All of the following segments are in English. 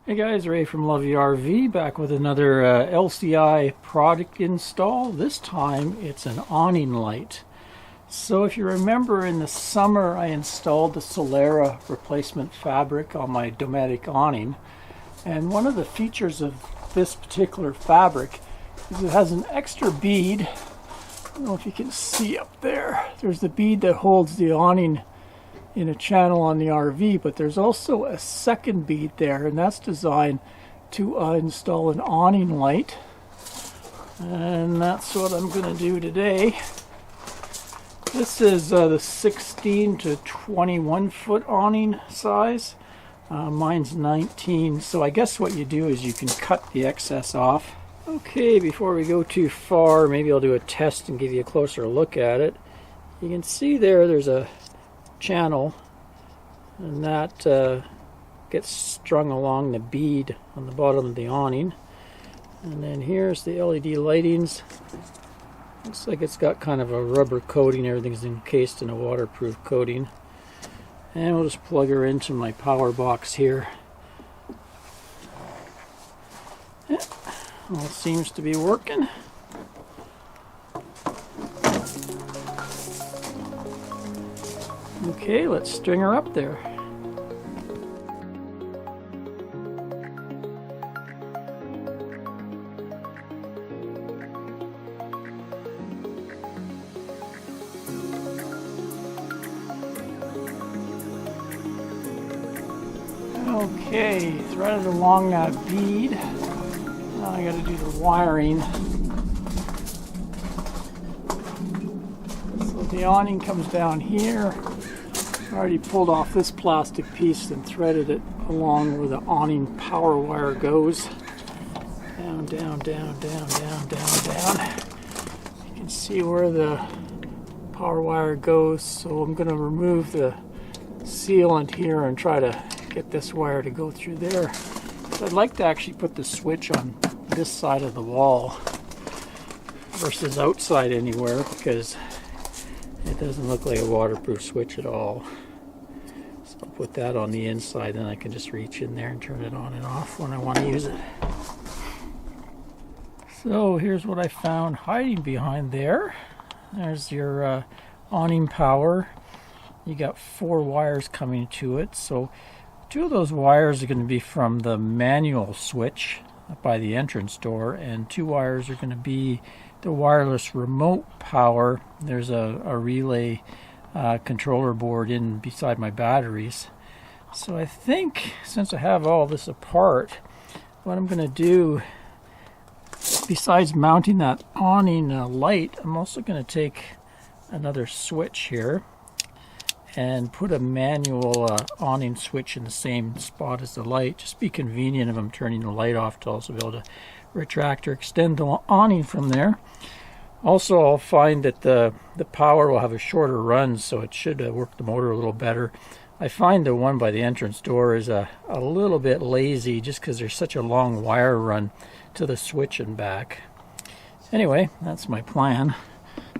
Hey guys, Ray from Lovey RV back with another LCI product install. This time it's an awning light. So if you remember in the summer I installed the Solera replacement fabric on my Dometic awning, and one of the features of this particular fabric is it has an extra bead. I don't know if you can see up there. There's the bead that holds the awning in a channel on the RV, but there's also a second bead there, and that's designed to install an awning light, and that's what I'm going to do today. This is the 16 to 21 foot awning size. Mine's 19, so I guess what you do is you can cut the excess off. Okay, before we go too far, maybe I'll do a test and give you a closer look at it. You can see there's a channel, and that gets strung along the bead on the bottom of the awning. And then here's the LED lightings. Looks like it's got kind of a rubber coating. Everything's encased in a waterproof coating. And we'll just plug her into my power box here. Yeah, all seems to be working. Okay, let's string her up there. Okay, threaded along that bead. Now I gotta do the wiring. So the awning comes down here. I already pulled off this plastic piece and threaded it along where the awning power wire goes. Down, down, down, down, down, down, down. You can see where the power wire goes, so I'm going to remove the sealant here and try to get this wire to go through there. So I'd like to actually put the switch on this side of the wall versus outside anywhere, because it doesn't look like a waterproof switch at all. So I'll put that on the inside, then I can just reach in there and turn it on and off when I want to use it. So here's what I found hiding behind there. There's your awning power. You got 4 wires coming to it. So 2 of those wires are going to be from the manual switch by the entrance door, and 2 wires are going to be the wireless remote power. There's a relay controller board in beside my batteries. So I think since I have all this apart, what I'm going to do, besides mounting that awning light, I'm also going to take another switch here and put a manual awning switch in the same spot as the light. Just be convenient if I'm turning the light off to also be able to retract or extend the awning from there. Also, I'll find that the power will have a shorter run, so it should work the motor a little better. I find the one by the entrance door is a little bit lazy just because there's such a long wire run to the switch and back. Anyway, that's my plan.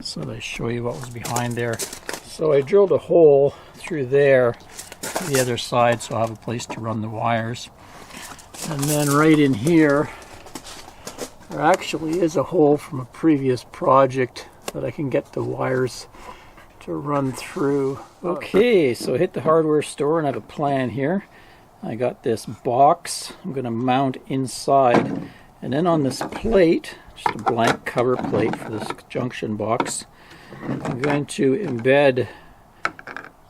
So to show you what was behind there. So I drilled a hole through there to the other side, so I'll have a place to run the wires. And then right in here, there actually is a hole from a previous project that I can get the wires to run through. Okay, so I hit the hardware store and I have a plan here. I got this box I'm going to mount inside, and then on this plate, just a blank cover plate for this junction box, I'm going to embed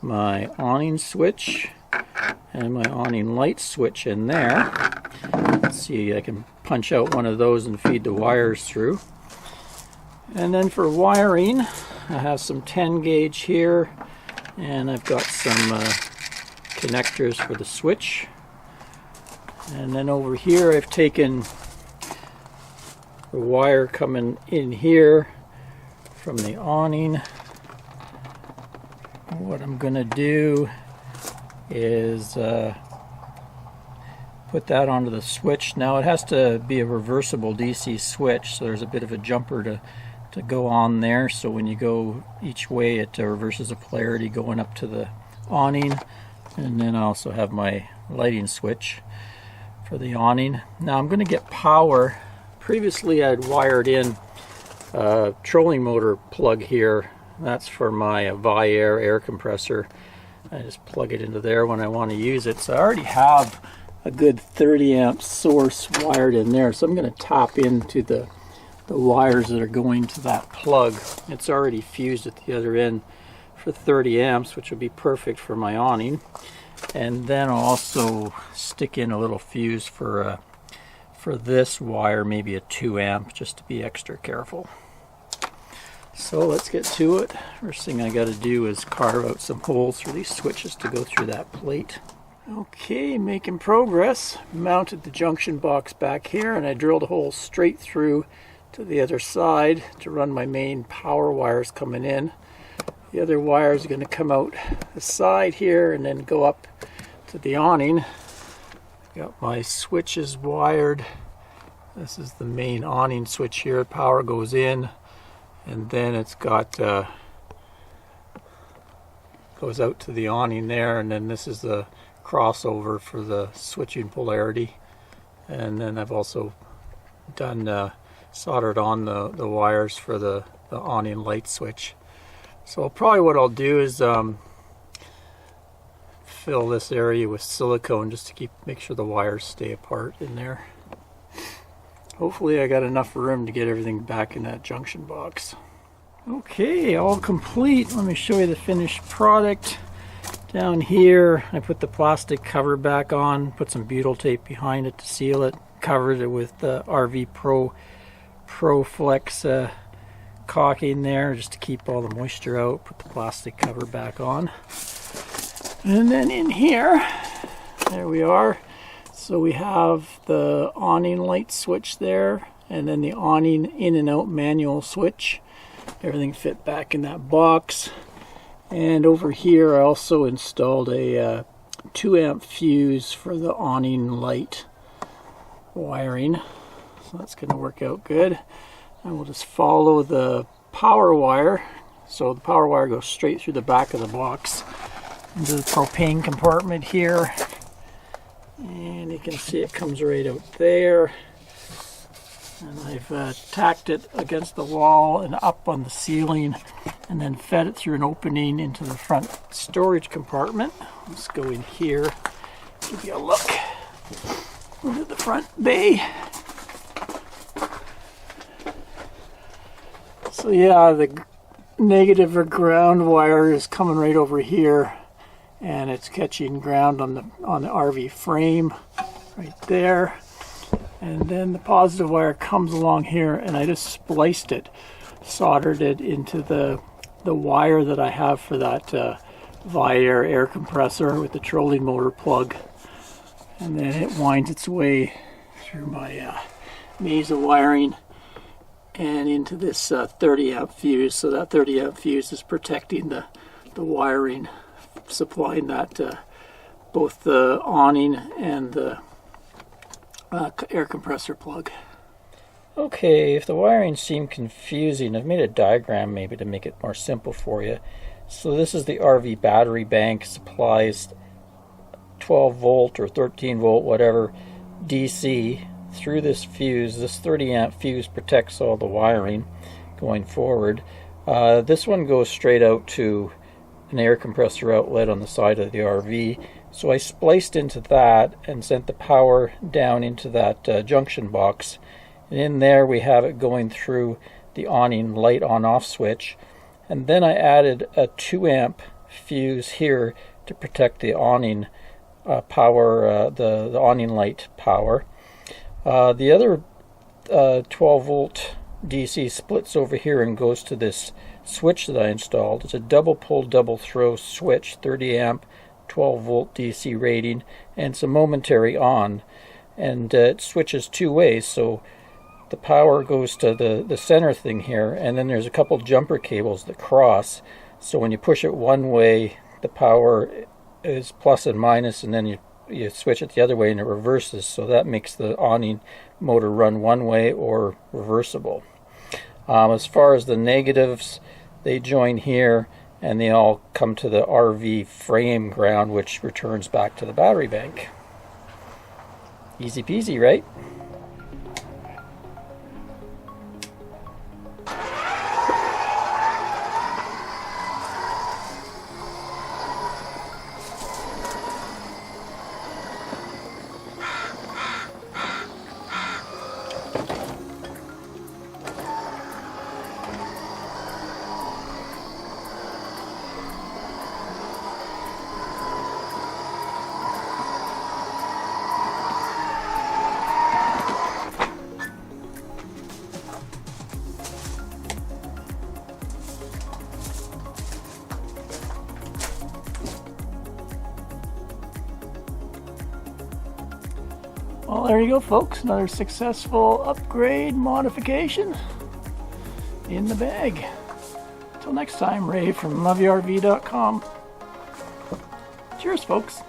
my awning switch and my awning light switch in there. Let's see, I can punch out one of those and feed the wires through. And then for wiring, I have some 10 gauge here, and I've got some connectors for the switch. And then over here I've taken the wire coming in here from the awning. What I'm going to do is put that onto the switch. Now it has to be a reversible DC switch, so there's a bit of a jumper to go on there, so when you go each way it reverses the polarity going up to the awning. And then I also have my lighting switch. awning. Now I'm going to get power. Previously I'd wired in a trolling motor plug here. That's for my Viair air compressor. I just plug it into there when I want to use it. So I already have a good 30 amp source wired in there. So I'm going to tap into the wires that are going to that plug. It's already fused at the other end for 30 amps, which will be perfect for my awning. And then I'll also stick in a little fuse for this wire, maybe a 2 amp, just to be extra careful. So let's get to it. First thing I got to do is carve out some holes for these switches to go through that plate. Okay, making progress. Mounted the junction box back here, and I drilled a hole straight through to the other side to run my main power wires coming in. The other wires are going to come out the side here and then go up to the awning. Got my switches wired. This is the main awning switch here. Power goes in, and then it's got goes out to the awning there, and then this is the crossover for the switching polarity. And then I've also done soldered on the wires for the awning light switch. So probably what I'll do is fill this area with silicone just to make sure the wires stay apart in there. Hopefully I got enough room to get everything back in that junction box. Okay, all complete. Let me show you the finished product. Down here I put the plastic cover back on, put some butyl tape behind it to seal it, covered it with the RV Pro Flex caulking there just to keep all the moisture out. Put the plastic cover back on. And then in here, there we are. So we have the awning light switch there, and then the awning in and out manual switch. Everything fit back in that box. And over here I also installed a 2 amp fuse for the awning light wiring. So that's going to work out good. And we'll just follow the power wire. So the power wire goes straight through the back of the box into the propane compartment here. And you can see it comes right out there. And I've tacked it against the wall and up on the ceiling, and then fed it through an opening into the front storage compartment. Let's go in here, give you a look into the front bay. So yeah, the negative or ground wire is coming right over here, and it's catching ground on the RV frame right there. And then the positive wire comes along here, and I just spliced it, soldered it into the wire that I have for that Viair air compressor with the trolling motor plug. And then it winds its way through my maze of wiring and into this 30 amp fuse. So that 30 amp fuse is protecting the wiring, supplying that both the awning and the air compressor plug. Okay, if the wiring seemed confusing, I've made a diagram maybe to make it more simple for you. So this is the RV battery bank, supplies 12 volt or 13 volt, whatever, DC through this fuse. This 30 amp fuse protects all the wiring going forward. This one goes straight out to an air compressor outlet on the side of the RV. So I spliced into that and sent the power down into that junction box. And in there we have it going through the awning light on off switch. And then I added a 2 amp fuse here to protect the awning power, the awning light power. The other 12 volt DC splits over here and goes to this switch that I installed. It's a double pull, double throw switch, 30 amp, 12 volt DC rating, and it's a momentary on. And it switches 2 ways, so the power goes to the center thing here, and then there's a couple jumper cables that cross. So when you push it one way, the power is plus and minus, and then you switch it the other way and it reverses. So that makes the awning motor run one way or reversible. As far as the negatives, they join here and they all come to the RV frame ground, which returns back to the battery bank. Easy peasy, right? Well, there you go, folks. Another successful upgrade modification in the bag. Till next time, Ray from loveyourrv.com. Cheers, folks.